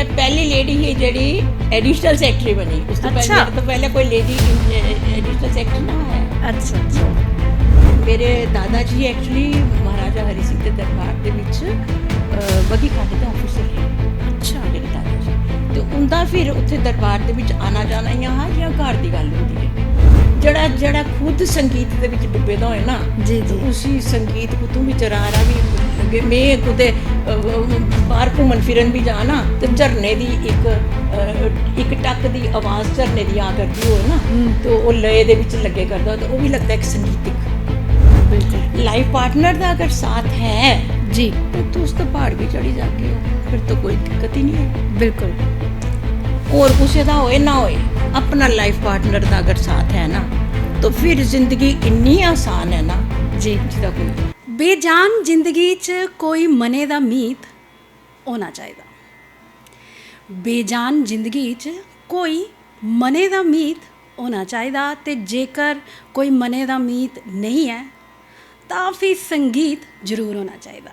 मैं पहली लेडी ही जड़ी एडिशनल सेक्रेटरी बनी। उस तो अच्छा। पहले कोई लेडी एडिशनल सेक्रेटरी ना है। अच्छा अच्छा मेरे दादा जी एक्चुअली महाराजा हरि सिंह के दरबार ਦੇ ਵਿੱਚ ਬਗੀ ਖਾਨੇ ਦੇ ਆਫਿਸਰ ਹੈ। ਅੱਛਾ ਮੇਰੇ ਦਾਦਾ ਜੀ ਤੇ ਉਹਦਾ ਫਿਰ ਉੱਥੇ ਦਰਬਾਰ ਦੇ ਵਿੱਚ ਆਣਾ ਜਾਣਾ ਜਾਂ ਘਰ ਦੀ ਗੱਲ ਹੁੰਦੀ ਹੈ। ਜਿਹੜਾ ਖੁਦ ਸੰਗੀਤ ਦੇ ਵਿੱਚ ਡੁੱਬੇ ਦਾ ਹੋਏ ਨਾ ਜੀ ਜੀ ਉਸੀ ਸੰਗੀਤ ਕੋ ਤੂੰ ਵਿੱਚ ਰਾਰਾ ਵੀ ਲੱਗੇ। ਮੈਂ ਕੁਦੇ ਬਾਹਰ ਘੁੰਮਣ ਫਿਰਨ ਵੀ ਜਾਣਾ ਤੇ ਝਰਨੇ ਦੀ ਇੱਕ ਟੱਕ ਦੀ ਆਵਾਜ਼ ਝਰਨੇ ਦੀ ਆ ਕਰਦੀ ਹੋਏ ਨਾ ਤੇ ਉਹ ਲਏ ਦੇ ਵਿੱਚ ਲੱਗੇ ਕਰਦਾ ਤੇ ਉਹ ਵੀ ਲੱਗਦਾ ਇੱਕ ਸੰਗੀਤਿਕ। बिल्कुल लाइफ पार्टनर का अगर साथ है जी तो तू उस तो पहाड़ भी चढ़ी जाती हो, फिर तो कोई दिक्कत ही नहीं है। बिल्कुल और किसी का होए ना होए अपना लाइफ पार्टनर का अगर साथ है ना तो फिर जिंदगी इन्नी आसान है ना जी जिसका कोई ਬੇਜਾਨ ਜ਼ਿੰਦਗੀ 'ਚ ਕੋਈ ਮਨੇ ਦਾ ਮੀਤ ਹੋਣਾ ਚਾਹੀਦਾ। ਬੇਜਾਨ ਜ਼ਿੰਦਗੀ 'ਚ ਕੋਈ ਮਨੇ ਦਾ ਮੀਤ ਹੋਣਾ ਚਾਹੀਦਾ ਤੇ ਜੇਕਰ ਕੋਈ ਮਨੇ ਦਾ ਮੀਤ ਨਹੀਂ ਹੈ ਤਾਂ ਫਿਰ ਸੰਗੀਤ ਜ਼ਰੂਰ ਹੋਣਾ ਚਾਹੀਦਾ।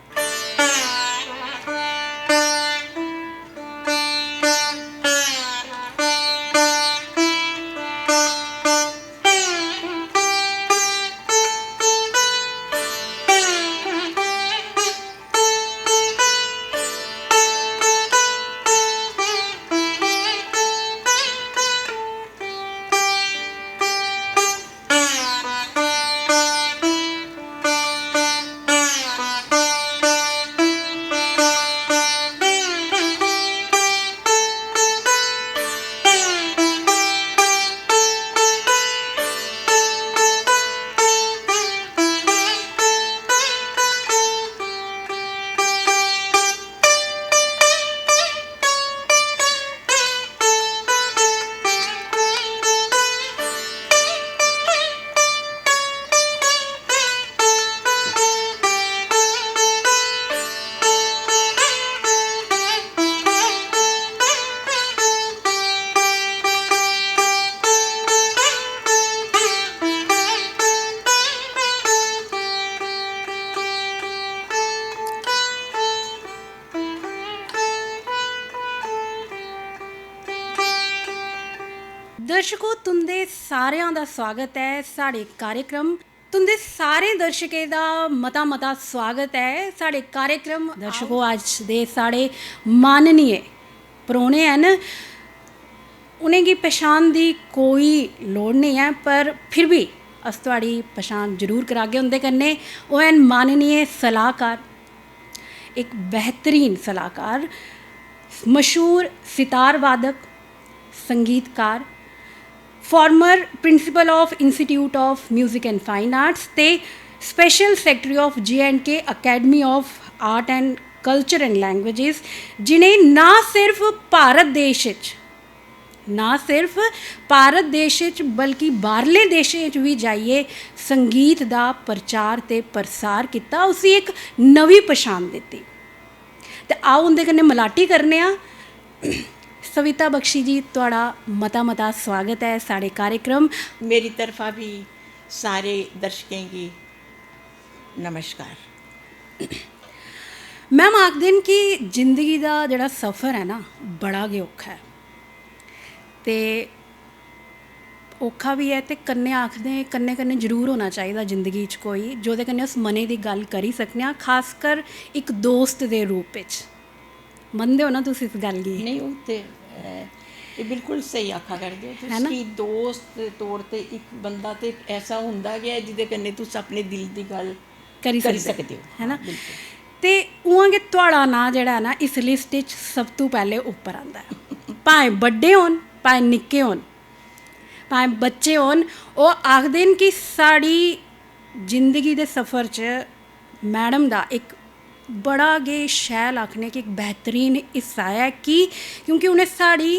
दर्शकों तुंदे सारिਆਂ ਦਾ ਸਵਾਗਤ ਹੈ ਸਾਡੇ कार्यक्रम तुंदे सारे दर्शकें ਦਾ मता स्वागत है साढ़े कार्यक्रम। दर्शकों अज दे साढ़े माननीय परौने हैं उन्हें की पछाण की कोई लोड़ नहीं है पर फिर भी अस तुहाड़ी पछाण जरूर करागे। उनके कन्ने वो हैं माननीय सलाहकार, एक बेहतरीन सलाहकार, मशहूर सितार वादक, संगीतकार, former principal of institute of music and fine arts ते special secretary of J&K academy of art and culture and languages, जिन्हें ना सिर्फ भारत देश बल्कि बाहरले देशें भी जाइए संगीत का प्रचार ते प्रसार किया, उसी एक नवी पछाण दी। तो आओ उनके कन्ने मलाटी करने आ। सविता बख्शी जी तुहाड़ा मता स्वागत है साढ़े कार्यक्रम। मेरी तरफा भी सारे दर्शकों की नमस्कार। मैम आख दिन कि जिंदगी का जोड़ा सफ़र है ना बड़ा गै औखा है ते औखा भी है ते कन्ने आखदे कन्ने जरूर होना चाहिए जिंदगी च कोई जोदे कन्ने उस मने की गल करी सकने, खासकर एक दोस्त के रूप में। मनदे हो ना तुम इस गल की? नहीं वो तो ये बिल्कुल सही आखा करदे हो है ना? तुसीं दोस्त दे तौर ते एक बंदा ते ऐसा हुंदा गया जिहदे कन्नै तुस अपने दिल दी गल करी करी सकदे सकदे हो, है ना? बिल्कुल। ते उ'आं गै तुहाड़ा नां जेह्ड़ा है ना इस लिस्ट च सब तो पहले उप्पर आंदा है। भाएं बड्डे होन भाएं निक्के होन भाएं बच्चे होन, ओह् आखदे न कि साढ़ी जिंदगी दे सफ़र च मैडम दा एक बड़ा गै शैल आखने कि एक बेहतरीन हिस्सा है कि क्योंकि उन्हें साड़ी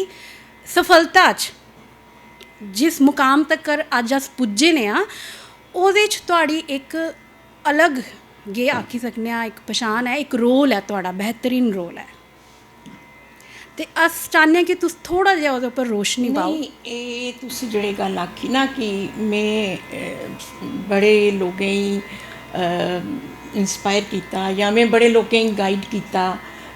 सफलता च जिस मुकाम तक अज अस पुज्जे ने ओहदे च तुहाड़ी एक अलग गै आखी सकने एक पछाण है, एक रोल है तुहाड़ा, बेहतरीन रोल है। तो अस चाहते कि तुस थोड़ा जिहा ओहदे उपर रोशनी पाओ। नहीं ये तुसी जेह्ड़ी गल आखी ना कि मैं बड़े लोगें गी इंस्पायर किया या मैं बड़े लोगें गी गाइड किया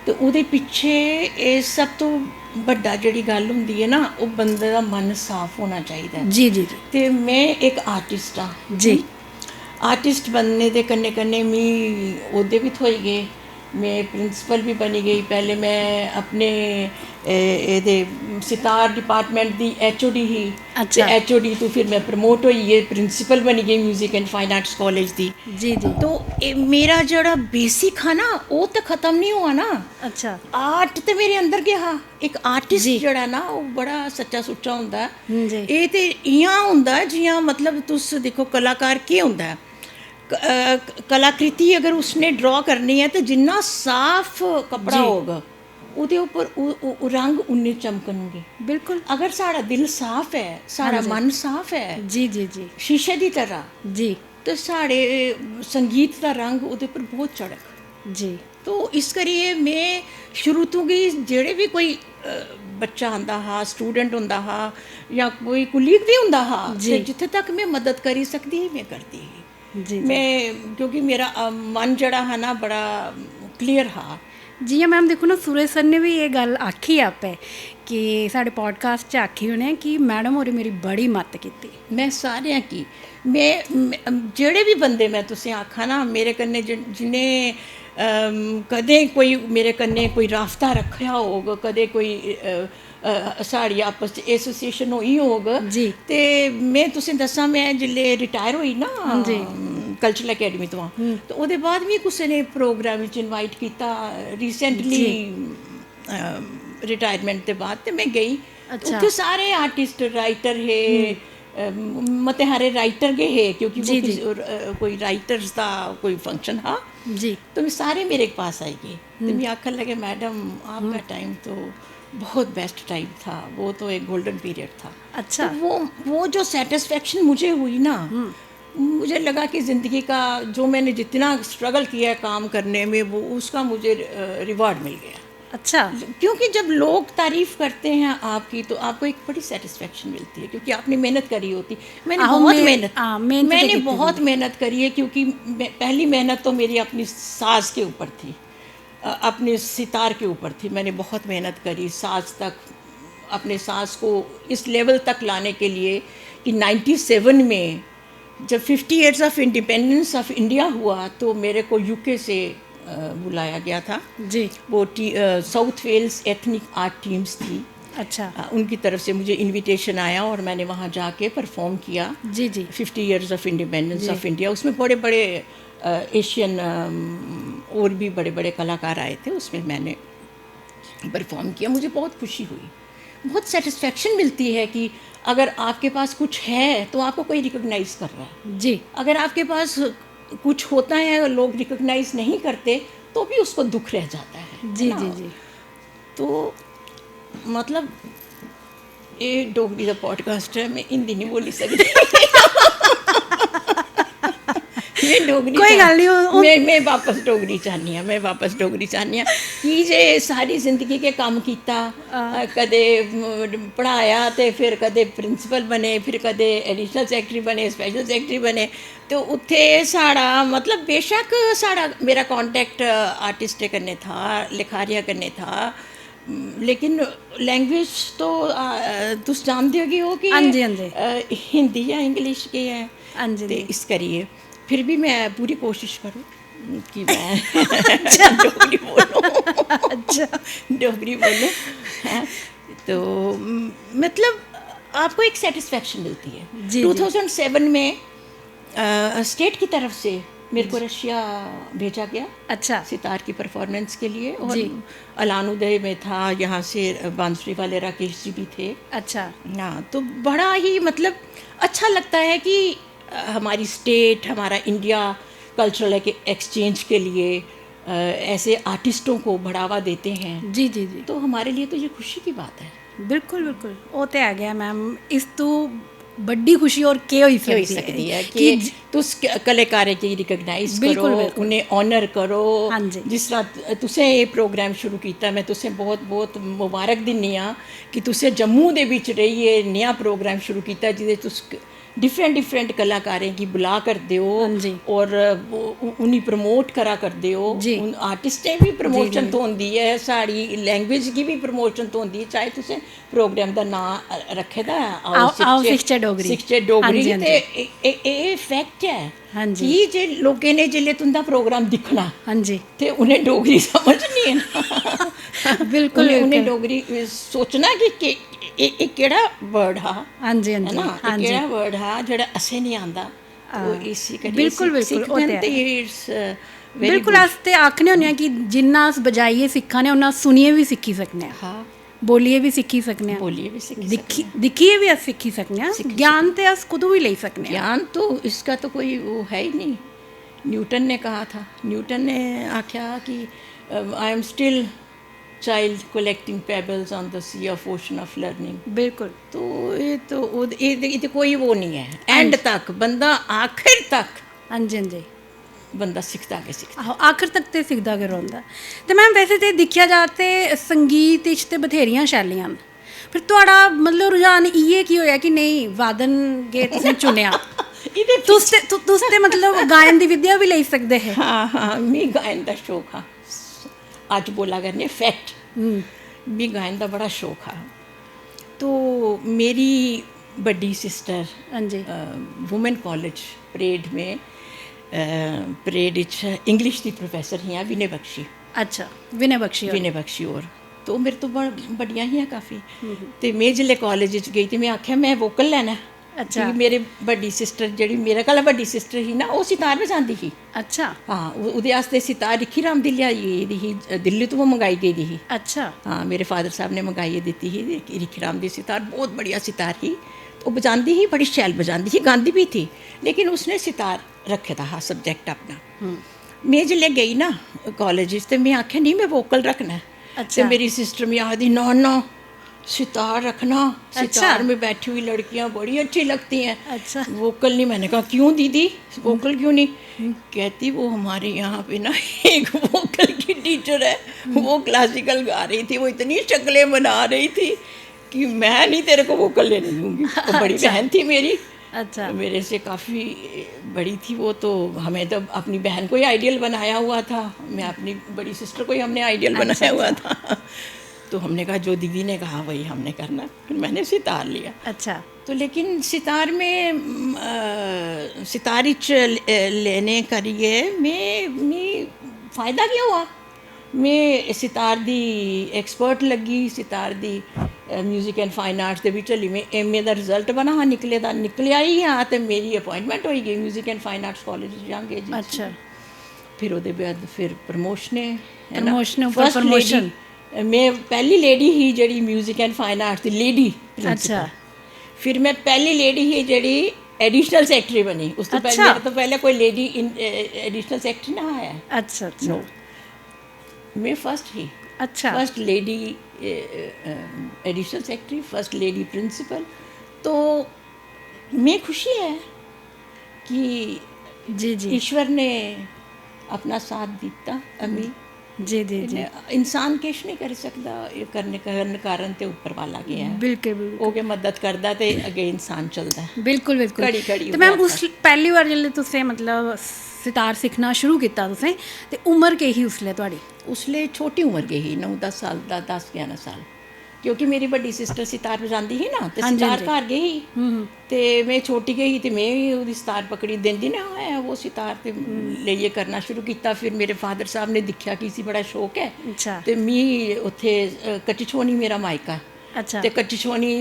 ਤੇ ਉਹਦੇ ਪਿੱਛੇ ਇਹ ਸਭ ਤੋਂ ਵੱਡਾ ਜਿਹੜੀ ਗੱਲ ਹੁੰਦੀ ਹੈ ਨਾ, ਉਹ ਬੰਦੇ ਦਾ ਮਨ ਸਾਫ਼ ਹੋਣਾ ਚਾਹੀਦਾ ਹੈ। ਜੀ ਜੀ ਜੀ ਤੇ ਮੈਂ ਇੱਕ ਆਰਟਿਸਟ ਆ ਜੀ ਆर्टिस्ट बनने दे कन्ने कन्ने मी ओह्दे भी थ्होई गे, मैं प्रिंसिपल भी बनी गई। पहले मैं अपने एह्दे सितार डिपार्टमेंट दी HOD ही, अच्छा। HOD तो फिर मैं प्रमोट होइए प्रिंसिपल बनी गई music and fine arts college दी। जी जी तो मेरा जेह्ड़ा बेसिक हा ना, वो तो ख़त्म नहीं हुआ ना। अच्छा आर्ट ते मेरे अंदर गया हा। एक आर्टिस्ट जी। जेह्ड़ा ना, वो बड़ा सच्चा सुच्चा होंदा है। जी ਇਹ ਤੇ ਇਆਂ ਹੁੰਦਾ है जियां मतलब तुस देखो कलाकार केह् होंदा है, कलाकृति अगर उसने ड्रॉ करनी है तो जिन्ना साफ कपड़ा जी। होगा ਉਹਦੇ ਉੱਪਰ ਰੰਗ ਉਨੇ ਚਮਕਣਗੇ। बिल्कुल अगर साड़ा दिल साफ है, साड़ा हाँ जी। मन साफ है जी जी जी शीशे की तरह, जी तो साढ़े संगीत का रंग ਉਹਦੇ ਉੱਪਰ बहुत चढ़क। जी तो इस करिए मैं शुरू तो गई जेह्ड़े भी कोई बच्चा आंदा हा, स्टूडेंट होंदा हा या कोई कुलीग भी होंदा हा, जी। ते जित्थे तक मैं मदद करी सकदी ही मैं करदी ही। जी मैं क्योंकि मेरा मन जड़ा हा ना बड़ा क्लीयर हा। जी हाँ मैम, देखो ना सूरज सर ने भी ये गल आखी आपे कि साढ़े पॉडकास्ट च आखी उन्हें कि मैडम होरें मेरी बड़ी मदद कीती। मैं सारियां की मैं जेह्ड़े भी बंदे मैं तुसें आखा ना मेरे कन्नै जिन्हें कदें कोई मेरे कन्नै कोई राफ्ता रखेआ होग, कदें कोई साड़ी आपस च एसोसिएशन होई होग, जी। ते मैं तुसें दस्सां मैं जिल्ले रिटायर होई ना जी। कल्चरल अकैडमी तो ते ओह्दे बाद मी कुसै ने प्रोग्राम विच इनवाइट कीता रिसेंटली रिटायरमेंट दे बाद, ते मैं गेई। अच्छा। उत्थे सारे आर्टिस्ट राइटर हे, मते हारे राइटर गए हे क्योंकि जी, जी। वो कोई राइटर्स का कोई फंक्शन हा। जी तो मैं सारे मेरे पास आई गए, तो मैं आखने लगे मैडम आपका टाइम तो बहुत बेस्ट टाइम था, वो तो एक गोल्डन पीरियड था। अच्छा। तो वो जो सेटिस्फेक्शन मुझे हुई ना, मुझे लगा कि ज़िंदगी का जो मैंने जितना स्ट्रगल किया है काम करने में, वो उसका मुझे रिवॉर्ड मिल गया। अच्छा क्योंकि जब लोग तारीफ़ करते हैं आपकी तो आपको एक बड़ी सेटिस्फेक्शन मिलती है क्योंकि आपने मेहनत करी होती। मैंने आहो, बहुत मैं- मेहनत हाँ, मेहनत तो मैंने की बहुत मेहनत करी है क्योंकि पहली मेहनत तो मेरी अपनी साज के ऊपर थी, अपने सितार के ऊपर थी। मैंने बहुत मेहनत करी साज तक, अपने साज को इस लेवल तक लाने के लिए कि 97 में जब 50 years of independence of India हुआ तो मेरे को यूके से बुलाया गया था। जी वो South Wales ethnic art teams थी, अच्छा उनकी तरफ से मुझे इनविटेशन आया और मैंने वहाँ जाके परफॉर्म किया। जी जी 50 years of independence of India, उसमें बड़े बड़े एशियन और भी बड़े बड़े कलाकार आए थे, उसमें मैंने परफॉर्म किया। मुझे बहुत खुशी हुई, बहुत सेटिस्फेक्शन मिलती है कि अगर आपके पास कुछ है तो आपको कोई रिकॉग्नाइज कर रहा है। जी अगर आपके पास कुछ होता है और लोग रिकॉग्नाइज नहीं करते तो भी उसको दुख रह जाता है जी ना? जी जी तो मतलब ये डोगरी का पॉडकास्ट है, मैं हिंदी नहीं बोली सकती। मैं डोगरी कोई गल नहीं, मैं वापस डोगरी चाहनी हाँ, मैं वापस डोगरी चाहनी हाँ कि जे सारी जिंदगी के काम कीता, कदे पढ़ाया ते फिर कदे प्रिंसिपल बने, फिर कदे एडिशनल सेक्रेटरी बने, स्पेशल सेक्रेटरी बने, तो उत्थे साड़ा मतलब बेशक साड़ा मेरा कांटेक्ट आर्टिस्ट कन्नै था, लिखारिया कन्नै था, लेकिन लैंग्वेज तो तुस जानते हो कि हाँ जी, हाँ जी। हिंदी या इंग्लिश के है। हाँ जी, ते जी। इस करिए फिर भी मैं पूरी कोशिश करूँ कि मैं डोगरी बोलूँ। अच्छा डोगरी बोलूँ, हाँ। तो मतलब आपको एक सेटिस्फेक्शन मिलती है। जी, 2007 में स्टेट की तरफ से मेरे को रशिया भेजा गया अच्छा सितार की परफॉर्मेंस के लिए, और जी। अलानुदय में था, यहाँ से बांसुरी वाले राकेश जी भी थे। अच्छा हाँ, तो बड़ा ही मतलब अच्छा लगता है कि हमारी स्टेट, हमारा इंडिया कल्चरल एक्सचेंज के लिए ऐसे आर्टिस्टों को बढ़ावा देते हैं, जी जी जी तो हमारे लिए तो ये खुशी की बात है। बिल्कुल बिल्कुल वो तो है गया मैम, इस तो बड़ी खुशी और क्या होई हो सकती है कि तुस कलाकारें की रिकॉग्नाइज बिल्कुल, करो, बिल्कुल। उन्हें ऑनर करो। हाँ जी। जिस तरह तुसें ये प्रोग्राम शुरू किया, मैं तुसें बहुत बहुत मुबारक दिन्नी आं कि तुसें जम्मू दे विच रहिए नया प्रोग्राम शुरू किया जिहदे तुस डिफरेंट कलाकारें की बुला करते हो जी। और उन्हें प्रमोट करा करते हो जी। उन आर्टिस्टें भी प्रमोशन तो होंदी है साड़ी लैंग्वेज की भी प्रमोशन तो होंदी है चाहे तुसें प्रोग्राम का नाम रखे दा आओ सिक्सचे डोगरी। सिक्सचे डोगरी हाँ जी, ते एह् फैक्ट है हाँ जी। कि जे लोकें ने जेल्लै तुंदा प्रोग्राम दिक्खना हाँ जी ते उन्हें डोगरी समझनी है ना बिल्कुल उन्हें डोगरी सोचना कि एह् केह्ड़ा वर्ड हा हाँ जी हाँ है जी ना हाँ एह् जी केह्ड़ा वर्ड हा जेह्ड़ा असें नहीं आंदा तो इसी करियै बिल्कुल, बिल्कुल, सिक्खदे ओह् न ते ते है। इट्स वेरी बिल्कुल अस ते आखने होन्ने आं कि जिन्ना अस बजाइयै सिक्खा ने उन्ना सुनियै भी सिक्खी सकने आं हाँ बोलियै भी सिक्खी सकने आं बोलिए भी सीख सकते हैं दिक्खियै भी अस सिक्खी सकने आं ज्ञान ते अस कुतों भी लेई सकने आं ज्ञान तो इसका तो कोई वो है ही नहीं न्यूटन ने कहा था न्यूटन ने आख्या कि I am still child collecting pebbles on the sea of ocean of learning बिल्कुल तो ये तो कोई वो नहीं है एंड तक बंदा आखिर तक हाँ जी हाँ जी बंदा सिखदा गै सिखदा आहो आखिर तक ते सिखदा गै रौंह्दा ते मैम वैसे ते दिक्खेआ जा ते संगीत च ते बथेरियां शैलियां न फिर तुहाड़ा मतलब रुझान इ'यै की होया कि नेईं वादन गे तुसें चुनेआ तुस ते मतलब गायन दी विद्या भी लेई सकदे हे हाँ मी गायन का शौक हा अज बोला करने फैक्ट मी गायन का बड़ा शौक हा तो मेरी बड़ी सिस्टर हाँ जी वुमेन कॉलेज परेड में परेड इंग्लिश की प्रोफैसर हियां विनय बख्शी अच्छा विनय बख्शी होर। विनय बख्शी होर तो मेरे तो बड़ियां हियां काफ़ी ते में जिसले कॉलेज च गेई ते मैं आखेआ मैं वोकल लैना अच्छा। कि मेरे बड्डी सिस्टर जेह्ड़ी मेरे कोला बड्डी सिस्टर ही ना ओह् सितार बजांदी ही अच्छा हाँ ओह्दे आस्ते सितार रिखी राम दी लेआई गेदी ही दिल्ली तो मंगाई गेदी ही अच्छा हाँ मेरे फादर साहब ने मंगाइयै दित्ती ही रिखी राम दी सितार बहुत बढ़िया सितार ही तो ओह् बजांदी ही बड़ी शैल बजांदी ही गांदी भी थी लेकिन उसने सितार रखे दा हा सब्जैक्ट अपना में जिसले गई ना कॉलेज च ते मैं आखेआ नहीं मैं वोकल रखना है अच्छा। ते मेरी सिस्टर मी आखदी ना सितार रखना सितार में बैठी हुई लड़कियां बड़ी अच्छी लगती हैं अच्छा। वोकल नहीं मैंने कहा क्यों दीदी वोकल क्यों नहीं कहती वो हमारे यहाँ पे ना एक वोकल की टीचर है वो क्लासिकल गा रही थी वो इतनी शक्लें बना रही थी कि मैं नहीं तेरे को वोकल लेने दूंगी तो बड़ी बहन थी मेरी अच्छा मेरे से काफ़ी बड़ी थी वो तो हमें तो अपनी बहन को ही आइडियल बनाया हुआ था मैं अपनी बड़ी सिस्टर को ही हमने आइडियल बनाया हुआ था तो हमने कहा जो दीदी ने कहा वही हमने करना फिर मैंने सितार लिया अच्छा तो लेकिन सितार में सितार लेने करिए में फ़ायदा क्या हुआ मैं सितार दी एक्सपर्ट लगी सितार दी म्यूजिक एंड फाइन आर्ट्स दे विच हली में एमए दा रिजल्ट बना हा निकलिया ही हा ते मेरी अपॉइंटमेंट होई गई music and fine arts college जांगे जी अच्छा फिर ओहदे बाद फिर प्रमोशनें प्रमोशनें उप्पर प्रमोशन मैं पहली लेडी ही जेह्ड़ी music and fine arts the lady अच्छा फिर मैं पहली लेडी ही जेह्ड़ी एडिशनल सेक्रेटरी बनी उस तो पहले मेरे तो पहले कोई लेडी एडिशनल सेक्रेटरी ना आया अच्छा अच्छा नो मैं फर्स्ट ही अच्छा first lady additional secretary first lady principal तो मैं खुशी है कि जी जी ईश्वर ने अपना साथ दिता अमी जी जी जी इंसान किश नहीं करी सकदा एह् करने कारण ते उप्पर वाला गया है बिल्कुल बिल्कुल ओह् गै मदद करदा ते अग्गें इंसान चलदा है बिल्कुल बिल्कुल घड़ी घड़ी ते मैम उस पहली बार जिसले तुसें मतलब सितार सिक्खना शुरू कीता तुसें ते उम्र केह् ही उसलै तुहाड़ी उसले छोटी उम्र गई ही 9-10 साल दा 10-11 साल क्योंकि मेरी बड्डी सिस्टर सितार बजांदी ही ना ते सितार घर गई ही ते मैं छोटी गई ते मैं भी ओह्दी सितार पकड़ी दिंदी ना है वो सितार ते लेइयै करना शुरू कीता फिर मेरे फादर साहब ने दिक्खेआ कि इसी बड़ा शौक है अच्छा ते मी उत्थे कच्ची छौनी मेरा मायका अच्छा ते कच्ची छौनी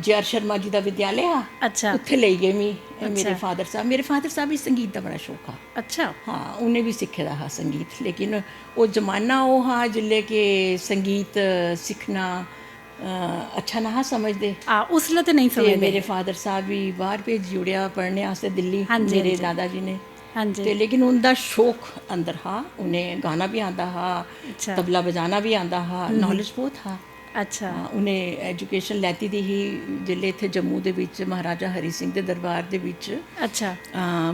जे.आर. शर्मा जी दा विद्यालय हा अच्छा उत्थे लेई गए मी मेरे फादर साहब भी संगीत दा बड़ा शौक हा अच्छा हाँ उन्हें भी सिक्खे दा हा संगीत लेकिन वो जमाना वो हा जिल्ले के संगीत सिक्खना अच्छा ना हा समझदे उसलै ते नहीं ते समझदे मेरे फादर साहब भी बाहर भेजी ओड़ेआ पढ़ने आस्तै दिल्ली हाँ जी, मेरे हाँ जी। दादा जी ने हाँ जी ते लेकिन उनदा शौक अंदर हा उन्हें गाना भी आंदा हा अच्छा तबला बजाना भी आंदा हा नॉलेज बहुत हा अच्छा उन्हें एजुकेशन लैती दी ही जिल्ले इत्थे जम्मू दे विच महाराजा हरी सिंह दे दरबार दे विच अच्छा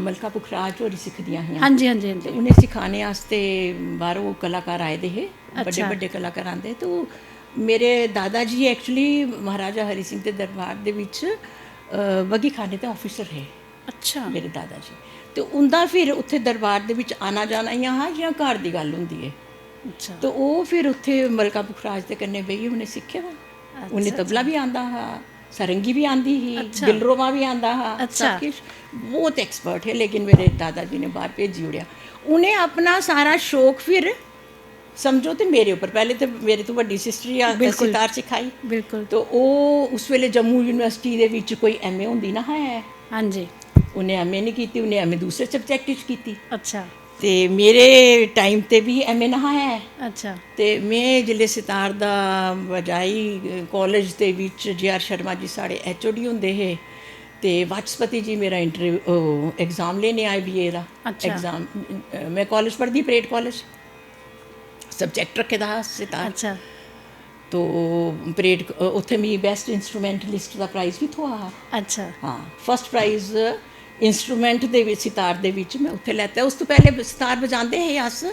मलका पुखराज होरी सिखदियां हियां हाँ जी हाँ जी हाँ ते जी उन्हें सिखाने आस्ते बाहरों कलाकार आए दे हे बड़े बड़े कलाकार आंदे तो मेरे दादा जी एक्चुअली महाराजा हरी सिंह दे दरबार दे विच ਵਗੀ ਖਾਨੇ ਤੇ ਆਫਿਸਰ ਹੈ ਅੱਛਾ ਮੇਰੇ ਦਾਦਾ ਜੀ। ਤੇ ਉਹਦਾ ਫਿਰ ਉੱਥੇ ਦਰਬਾਰ ਦੇ ਵਿੱਚ ਆਣਾ ਜਾਣਾ ਜਾਂ ਘਰ ਦੀ ਗੱਲ ਹੁੰਦੀ ਹੈ। ਅੱਛਾ ਤੇ ਉਹ ਫਿਰ ਉੱਥੇ ਮਲਕਾ ਪੁਖਰਾਜ ਦੇ ਕੰਨੇ ਬਈ ਉਹਨੇ ਸਿੱਖਿਆ ਵਾ। ਉਹਨੇ ਤਬਲਾ ਵੀ ਆਂਦਾ ਹਾਂ, ਸਰੰਗੀ ਵੀ ਆਂਦੀ ਹੀ, ਦਿਲਰੋਵਾ ਵੀ ਆਂਦਾ ਹਾਂ, ਸਭ ਕੁਛ ਬਹੁਤ ਐਕਸਪਰਟ ਹੈ। ਲੇਕਿਨ ਮੇਰੇ ਦਾਦਾ ਜੀ ਨੇ ਬਾਹਰ ਭੇਜੀ ਉੜਿਆ। ਉਹਨੇ ਆਪਣਾ ਸਾਰਾ ਸ਼ੌਕ ਫਿਰ ਸਮਝੋ ਤੇ ਮੇਰੇ ਉੱਪਰ, ਪਹਿਲੇ ਤੇ ਮੇਰੇ ਤੋਂ ਵੱਡੀ ਸਿਸਟਰ ਆ ਸਿਤਾਰ ਸਿਖਾਈ। ਬਿਲਕੁਲ। ਤੇ ਉਹ ਉਸ ਵੇਲੇ ਜੰਮੂ ਯੂਨੀਵਰਸਿਟੀ ਦੇ ਵਿੱਚ ਕੋਈ ਐਮਏ ਹੁੰਦੀ ਨਾ ਹੈ, ਹਾਂਜੀ। ਉਹਨੇ ਐਮਏ ਨਹੀਂ ਕੀਤੀ, ਉਹਨੇ ਐਮਏ ਦੂਸਰੇ ਸਬਜੈਕਟ ਵਿੱਚ ਕੀਤੀ। ਅੱਛਾ। ਤੇ ਮੇਰੇ ਟਾਈਮ ਤੇ ਵੀ ਐਮਏ ਨਾ ਹੈ। ਅੱਛਾ। ਤੇ ਮੈਂ ਜਿਲੇ ਸਿਤਾਰ ਦਾ ਵਜਾਈ ਕਾਲਜ ਦੇ ਵਿੱਚ JR ਸ਼ਰਮਾ ਜੀ ਸਾਡੇ HOD ਹੁੰਦੇ ਹੈ। ਤੇ ਵਾਚਸਪਤੀ ਜੀ ਮੇਰਾ ਇੰਟਰਵਿਊ ਐਗਜ਼ਾਮ ਲੈਣੇ ਆਏ BA ਦਾ ਐਗਜ਼ਾਮ। ਮੈਂ ਕਾਲਜ ਪੜ੍ਹਦੀ ਪਰੇਡ ਕਾਲਜ, ਸਬਜੈਕਟ ਰੱਖੇ ਦਾ ਸਿਤਾਰ। ਅੱਛਾ। ਤੋ ਪਰੇਡ ਉੱਥੇ ਮੈਂ ਬੈਸਟ ਇੰਸਟਰੂਮੈਂਟਲਿਸਟ ਦਾ ਪ੍ਰਾਈਜ਼ ਵੀ ਥੋਆ। ਅੱਛਾ। ਹਾਂ, ਫਸਟ ਪ੍ਰਾਈਜ਼ ਇੰਸਟਰੂਮੈਂਟ ਦੇ ਵਿੱਚ ਸਿਤਾਰ ਦੇ ਵਿੱਚ ਮੈਂ ਉੱਥੇ ਲੈਤਾ। ਉਸ ਤੋਂ ਪਹਿਲੇ ਸਿਤਾਰ ਵਜਾਉਂਦੇ ਹੈ ਅਸ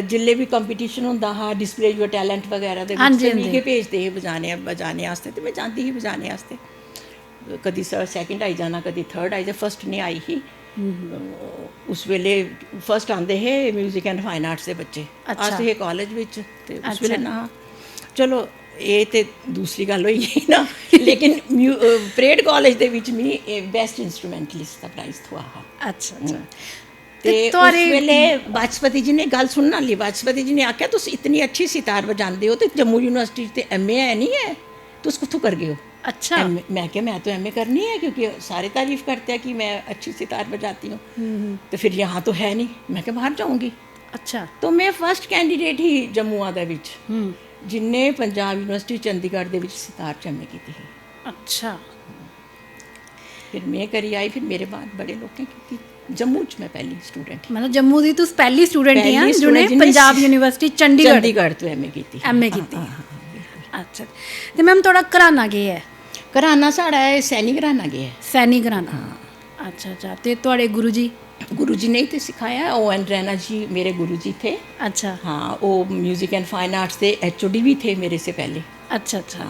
ਜਿੱਲੇ ਵੀ ਕੰਪੀਟੀਸ਼ਨ ਹੁੰਦਾ ਹਾਂ ਡਿਸਪਲੇ ਯੂਰ ਟੈਲੈਂਟ ਵਗੈਰਾ ਦੇ ਵਿੱਚ ਮਿਲ ਭੇਜਦੇ ਸੀ ਬਜਾਣੇ ਵਾਸਤੇ। ਤੇ ਮੈਂ ਜਾਂਦੀ ਸੀ ਬਜਾਣੇ ਵਾਸਤੇ। ਕਦੀ ਸੈਕਿੰਡ ਆਈ ਜਾਣਾ, ਕਦੀ ਥਰਡ ਆਈ ਜਾ, ਫਸਟ ਨਹੀਂ ਆਈ ਹੀ। ਉਸ ਵੇਲੇ ਫਸਟ ਆਉਂਦੇ ਹੈ ਮਿਊਜ਼ਿਕ ਐਂਡ ਫਾਈਨ ਆਰਟਸ ਦੇ ਬੱਚੇ ਆਸਤੇ ਕਾਲਜ ਵਿੱਚ। ਤੇ ਉਸ ਵੇਲੇ ਨਾ ਚਲੋ ਇਹ ਤੇ ਦੂਸਰੀ ਗੱਲ ਹੋਈ ਨਾ। ਲੇਕਿਨ ਪਰੇਡ ਕਾਲਜ ਦੇ ਵਿੱਚ ਵੀ ਬੈਸਟ ਇੰਸਟਰੂਮੈਂਟਲਿਸਟ ਦਾ ਪ੍ਰਾਈਜ਼ ਥੋਆ। ਅੱਛਾ ਅੱਛਾ। ਤੇ ਉਸ ਵੇਲੇ ਵਾਜਪਤੀ ਜੀ ਨੇ ਗੱਲ ਸੁਣਨ ਵਾਲੀ, ਵਾਜਪਤੀ ਜੀ ਨੇ ਆਖਿਆ ਤੁਸੀਂ ਇਤਨੀ ਅੱਛੀ ਸਿਤਾਰ ਵਜਾਉਂਦੇ ਹੋ ਤੇ ਜੰਮੂ ਯੂਨੀਵਰਸਿਟੀ ਤੇ ਐਮਏ ਹੈ नहीं है, तुम कितों कर गए हो? अच्छा। मैं क्या, मैं तो एमए करनी है क्योंकि सारे तारीफ करते हैं कि मैं अच्छी सितार बजाती हूँ। तो फिर यहाँ तो है नहीं, मैं क्या बाहर जाऊँगी। अच्छा। तो मैं फस्ट कैंਡੀਡੇਟ ही ਜੰਮੂਆਂ ਦੇ ਵਿੱਚ ਜਿਨਨੇ ਪੰਜਾਬ ਯੂਨੀਵਰਸਿਟੀ ਚੰਡੀਗੜ੍ਹ ਦੇ ਵਿੱਚ ਸਿਤਾਰ 'ਚ ਐਮਏ ਕੀਤੀ ਸੀ। ਅੱਛਾ। ਫਿਰ ਮੈਂ ਕਰੀ ਆਈ, ਫਿਰ ਮੇਰੇ ਬਾਅਦ ਬੜੇ ਲੋਕਾਂ ਕੀਤੀ। ਜੰਮੂ 'ਚ ਮੈਂ ਪਹਿਲੀ ਸਟੂਡੈਂਟ, ਮਤਲਬ ਜੰਮੂ ਦੀ ਤੁਸੀਂ ਪਹਿਲੀ ਸਟੂਡੈਂਟ ਹੀ ਆ ਜਿਹਨੇ ਪੰਜਾਬ ਯੂਨੀਵਰਸਿਟੀ ਚੰਡੀਗੜ੍ਹ ਤੋਂ ਐਮਏ ਕੀਤੀ। ਐਮਏ ਕੀਤੀ। ਅੱਛਾ। ਤੇ ਮੈਮ ਤੁਹਾਡਾ ਘਰਾਨਾ ਕੀ ਹੈ? ਘਰਾਨਾ ਸਾਡਾ ਹੈ ਸੈਣੀ ਘਰਾਨਾ ਗਿਆ। ਸੈਣੀ ਘਰਾਨਾ। ਅੱਛਾ ਅੱਛਾ। ਤੇ ਤੁਹਾਡੇ ਗੁਰੂ ਜੀ? गुरु जी ने ही तो सिखाया। ON रैना जी मेरे गुरु जी थे। अच्छा। हाँ, वो म्यूज़िक एंड फाइन आर्ट्स के HOD भी थे मेरे से पहले। अच्छा अच्छा।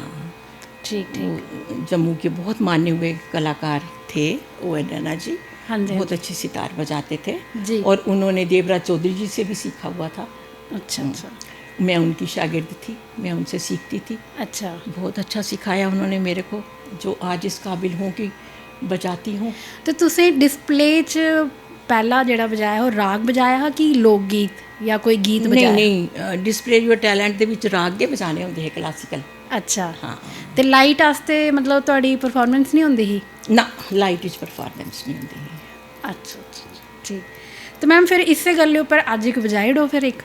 ठीक ठीक। जम्मू के बहुत माने हुए कलाकार थे ON रैना जी। हाँ जी। बहुत अच्छी सितार बजाते थे जी। और उन्होंने देवराज चौधरी जी से भी सीखा हुआ था। अच्छा अच्छा। मैं उनकी शागिर्द थी, मैं उनसे सीखती थी। अच्छा। बहुत अच्छा सिखाया उन्होंने मेरे को, जो आज इस काबिल हूँ कि बजाती हूँ। तो तुसें डिस्प्ले च ਪਹਿਲਾ ਜਿਹੜਾ ਵਜਾਇਆ ਉਹ ਰਾਗ ਵਜਾਇਆ ਹੈ ਕਿ ਲੋਕ ਗੀਤ ਜਾਂ ਕੋਈ ਗੀਤ ਵਜਾਇਆ? ਨਹੀਂ ਡਿਸਪਲੇ ਯੂਰ ਟੈਲੈਂਟ ਦੇ ਵਿੱਚ ਰਾਗ ਦੇ ਵਜਾਣੇ ਹੁੰਦੇ ਹੈ ਕਲਾਸੀਕਲ। ਅੱਛਾ। ਹਾਂ। ਤੇ ਲਾਈਟ ਵਾਸਤੇ ਮਤਲਬ ਤੁਹਾਡੀ ਪਰਫਾਰਮੈਂਸ ਨਹੀਂ ਹੁੰਦੀ ਸੀ? ਨਾ, ਲਾਈਟ ਵਿੱਚ ਪਰਫਾਰਮੈਂਸ ਨਹੀਂ ਹੁੰਦੀ। ਅੱਛਾ ਅੱਛਾ ਠੀਕ। ਤੇ ਮੈਮ ਫਿਰ ਇਸੇ ਗੱਲ ਉੱਪਰ ਅੱਜ ਇੱਕ ਵਜਾਈ ਡੋ ਫਿਰ ਇੱਕ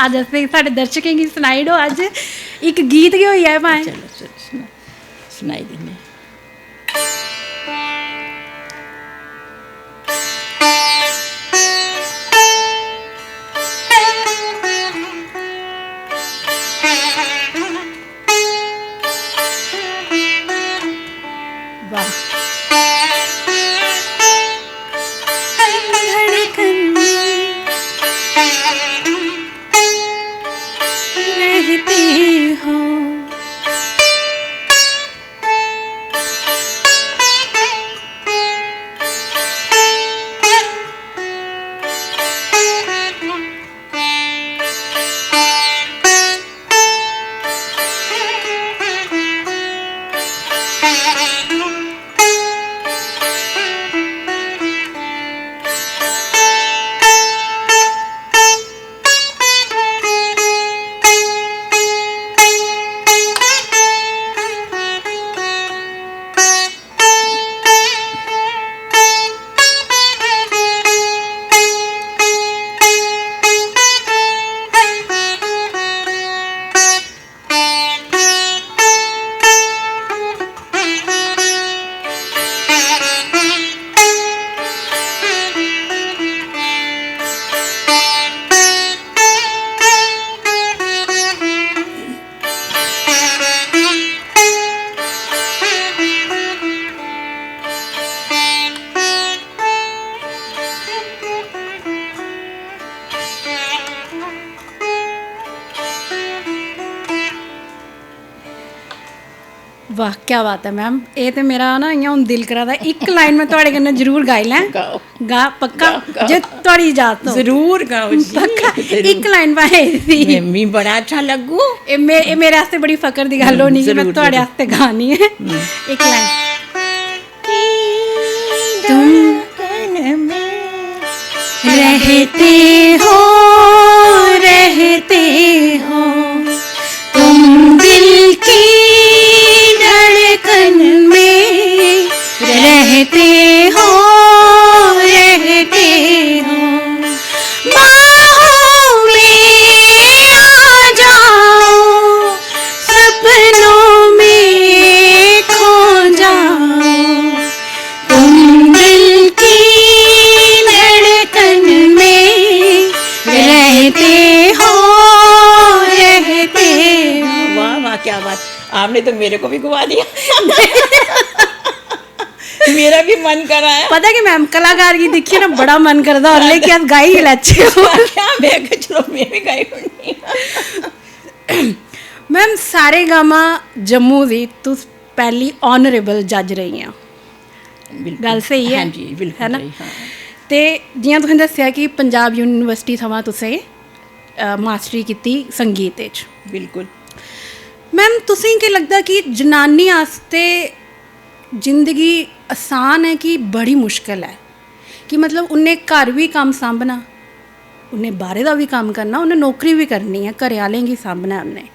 ਅੱਜ ਅਸੀਂ ਸਾਡੇ ਦਰਸ਼ਕਾਂ ਕੀ ਸੁਣਾਈ ਡੋ ਅੱਜ ਇੱਕ ਗੀਤ ਕੀ ਹੋਈ ਹੈ ਭਾਵੇਂ? ਚਲੋ ਚਲੋ ਸੁਣਾਈ ਦਿੰਦੇ। ਵਾਹ ਕੀ ਬਾਤ ਹੈ ਮੈਮ। ਇਹ ਤੇ ਮੇਰਾ ਨਾ ਇਆਂ ਹੁਣ ਦਿਲ ਕਰਾ ਦਾ ਇੱਕ ਲਾਈਨ ਮੈਂ ਤੁਹਾਡੇ ਕन्नै ਜ਼ਰੂਰ ਗਾਈ ਲਾਂ। ਗਾਓ ਗਾ ਪੱਕਾ ਜੇ ਤੁਹਾਡੀ ਇਜਾਜ਼ਤ ਹੋ ਜ਼ਰੂਰ ਗਾਓ ਜੀ ਪੱਕਾ ਇੱਕ ਲਾਈਨ ਪਾਏ ਦੀ। ਮੰਮੀ ਬੜਾ ਅੱਛਾ ਲੱਗੂ। ਇਹ ਮੇਰੇ ਵਾਸਤੇ ਬੜੀ ਫਕਰ ਦੀ ਗੱਲ ਹੋਣੀ ਕਿ ਮੈਂ ਤੁਹਾਡੇ ਵਾਸਤੇ ਗਾਣੀ ਹੈ। ਇੱਕ ਲਾਈਨ तुम रहते हो तुम दिल की धड़कन में रहते हो बाहों में आ जाओ सपनों में खो जाओ तुम दिल की धड़कन में रहते हो वाह वाह क्या बात। आपने तो मेरे को भी गुवा दिया। मेरा भी मन कर रहा है। पता है कि मैम कलाकार की दिखिए ना बड़ा मन करता और लेकिन आप गाई ही अच्छे हो। क्या मैं कहा, चलो मैं भी गाई होनी। मैम सारे गामा जम्मू दी तुस पहली ऑनरेबल जज रही हैं। गल सही है? हाँ जी बिल्कुल है ना? सही, हाँ। ते जियां तुसें दस्सिया कि पंजाब यूनिवर्सिटी थमां तुसें मास्टरी कीती संगीत च। बिल्कुल। मैम तुसें केह् लगदा कि जनानी आस्ते जिंदगी आसान है कि बड़ी मुश्किल है? कि मतलब उन्हें घर भी कम्म सांभना, उन्हें बाहरे दा भी कम्म करना, उन्हें नौकरी भी करनी है, घरै आह्लें गी सांभना है उन्हें।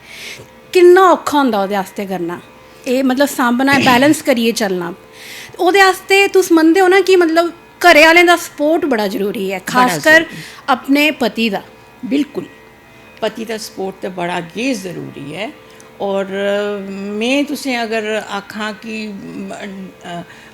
किन्ना औखा होंदा ओह्दे आस्ते करना एह्, मतलब सांभना है, बैलेंस करियै चलना। ओह्दे आस्ते तुस मनदे हो ना कि मतलब घरै आह्लें दा सपोर्ट बड़ा जरूरी है, खासकर अपने पति दा? बिल्कुल, पति दा सपोर्ट तो बड़ा गै ज़रूरी है। और मैं तुसें अगर आखां कि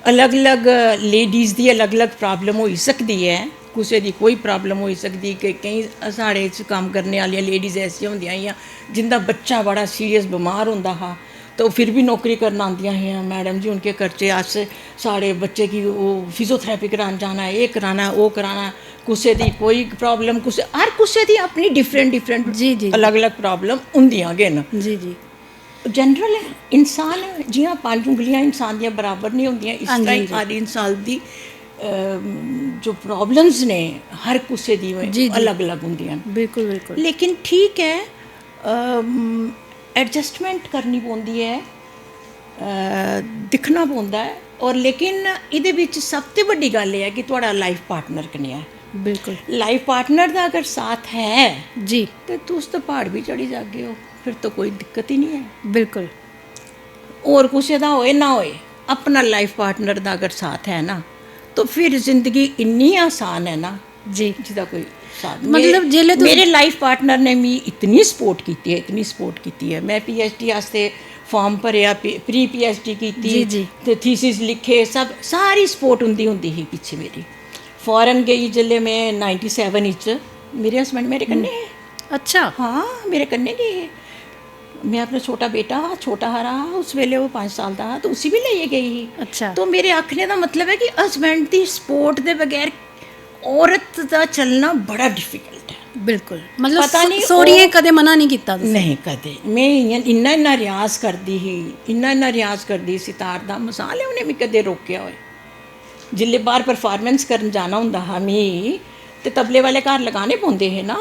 अलग अलग लेडीज़ दी अलग अलग प्रॉब्लम होई सकदी है, कुसै दी कोई प्रॉब्लम होई सकदी कि केईं साढ़े च कम्म करने आह्लियां लेडीज़ ऐसियां होंदियां हियां जिंदा बच्चा बड़ा सीरियस बमार होंदा हा तो फिर भी नौकरी करना आंदियां हियां। मैडम जी उनके करचे अस साढ़े बच्चे की वो फिजियोथेरेपी करान जाना है, ये कराना है, वो कराना है। कुसै दी कोई प्रॉब्लम, कुसै हर कुसै दी अपनी डिफरेंट जी जी अलग अलग प्रॉब्लम होंदियां गै न। जी जी जनरल है इंसान जियां 5 उंगलियां इंसान दियां बराबर नहीं होंदियां, इस तरह ही हर इंसान दी जो प्रॉब्लम्स ने हर कुसै दी अलग अलग होंदियां। बिल्कुल बिल्कुल। लेकिन ठीक है, एडजस्टमेंट करनी पौंदी है, दिखना पौंदा है। और लेकिन इहदे विच सब तो वड्डी गल है कि तुहाड़ा लाइफ पार्टनर कनेहा है। बिल्कुल। लाइफ पार्टनर का अगर साथ है जी तो तुस तो पहाड़ भी चढ़ी जागे हो, फिर तो कोई दिक्कत ही नहीं है। बिल्कुल। और कुछ दा होए ना होए, अपना लाइफ पार्टनर का अगर साथ है ना तो फिर जिंदगी इन्नी आसान है ना जी, जिसका कोई साथ। मतलब जेल्लै मेरे लाइफ पार्टनर ने मी इतनी सपोर्ट की है, इतनी सपोर्ट की है। मैं PhD आस्ते फॉर्म भरिया, प्री PhD की ते थीसिस लिखे, सब सारी सपोर्ट होंदी ही पिछे मेरी। फॉरन गई जिल्ले मैं 97 च, मेरे हस्बैंड मेरे कन्नै। अच्छा। हाँ मेरे कन्नै गए। मैं अपना छोटा बेटा छोटा हारा उस वेले वो 5 साल का तो उसी भी लेइयै गई ही। अच्छा। तो मेरे आखने का मतलब है कि हस्बैंड की सपोर्ट के बगैर औरत का चलना बड़ा डिफिकल्ट है। बिल्कुल, मतलब पता नहीं सोरिये कदे मना नहीं किया तुसीं? नहीं कदे। मैं इन्ना रियाज करती ही, इन्ना रियाज करती सितार दा, मसाल है उन्हें मी कदे रोकया होए। जिल्ले बाहर परफॉर्मेंस करन जाना हुंदा हा मी ते तबले वाले घर लगाने पौंदे हे ना,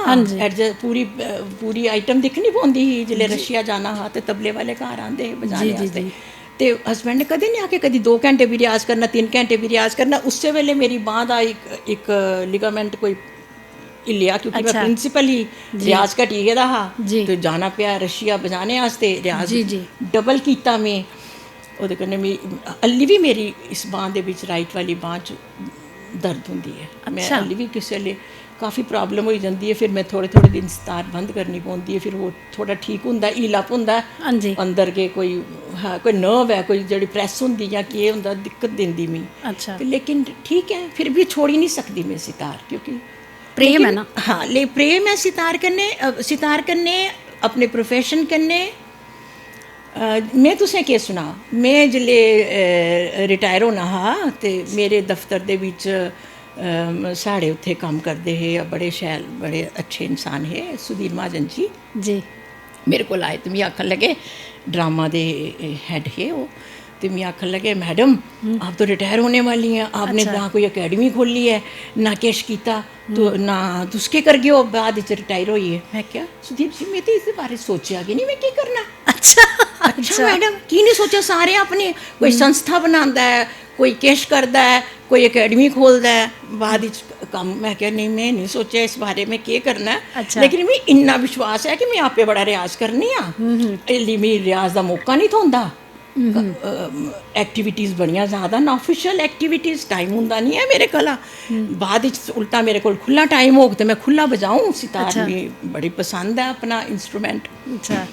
पूरी आइटम दिखनी पौंदी ही। जिल्ले रशिया जाना हा ते तबले वाले घर आंदे हे बजाने आस्ते। ते हस्बैंड ने कदे नहीं आके कभी 2 घंटे भी रियाज करना, 3 घंटे भी रियाज करना। उससे वेले मेरी बांह का एक लिगामेंट कोई हिलिया, क्योंकि मैं प्रिंसीपल ही रियाज घटी गेदा हा तो जाना पिया रशिया बजाने आस्ते। रियाज डबल कीता मैं ओहदे कन्नै। मी हल्ली भी मेरी इस बांह दे विच राइट वाली बांह च दर्द होंदी है। मैं हल्ली भी किसी वेले काफ़ी प्रॉब्लम हो जाती है, फिर मैं थोड़े दिन सितार बंद करनी पौंदी है, फिर वो थोड़ा ठीक होंदा, हीलअप होंदा अंदर के कोई हाँ कोई नर्व है, कोई जिहड़ी प्रेस होंदी या केह् होंदा दिक्कत दिंदी मी। अच्छा। लेकिन ठीक है, फिर भी छोड़ी नहीं सकती मैं सितार, क्योंकि प्रेम है ना। हाँ ले प्रेम है सितार कन्नै अपने प्रोफेशन कन्नै। मैं तुसें केह् सुना, मैं जिल्ले रिटायर होना हा ते मेरे दफ्तर दे विच साढ़े उत्थे कम्म करदे हे बड़े शैल बड़े अच्छे इंसान हे, सुधीर महाजन जी। मेरे को आए तो मैं आखन लगे ड्रामा दे हेड है वो, तो मैं आखन लगे मैडम आप तो रिटायर होने वाली हैं, आपने ना कोई अकेडमी खोली है ना किश कीता, तो ना तुस के कर गए हो बाद च रिटायर होई है। मैं क्या सुदीप जी मैं तो इस बारे सोचा कि नहीं मैं क्या करना। अच्छा अच्छा मैडम की नहीं सोचा, सारे अपनी कोई संस्था बनाता है, कोई किश करता है, कोई अकेडमी खोलता है बाद कम। मैं क्या नहीं मैं नहीं सोचा इस बारे में क्या करना है। अच्छा। लेकिन मैं इन्ना विश्वास है कि मैं आपे बड़ा रियाज करनी हाली मैं रियाज का मौका नहीं थोंदा। एक्टिविटीज़ बड़ियां ज़्यादा ना ऑफिशियल एक्टिविटीज़ टाइम होंदा नहीं है मेरे कोल। बाद उल्टा मेरे को खुला टाइम हो तो मैं खुला बजाऊं सितार में बड़ी पसंद है अपना इंस्ट्रूमेंट। अच्छा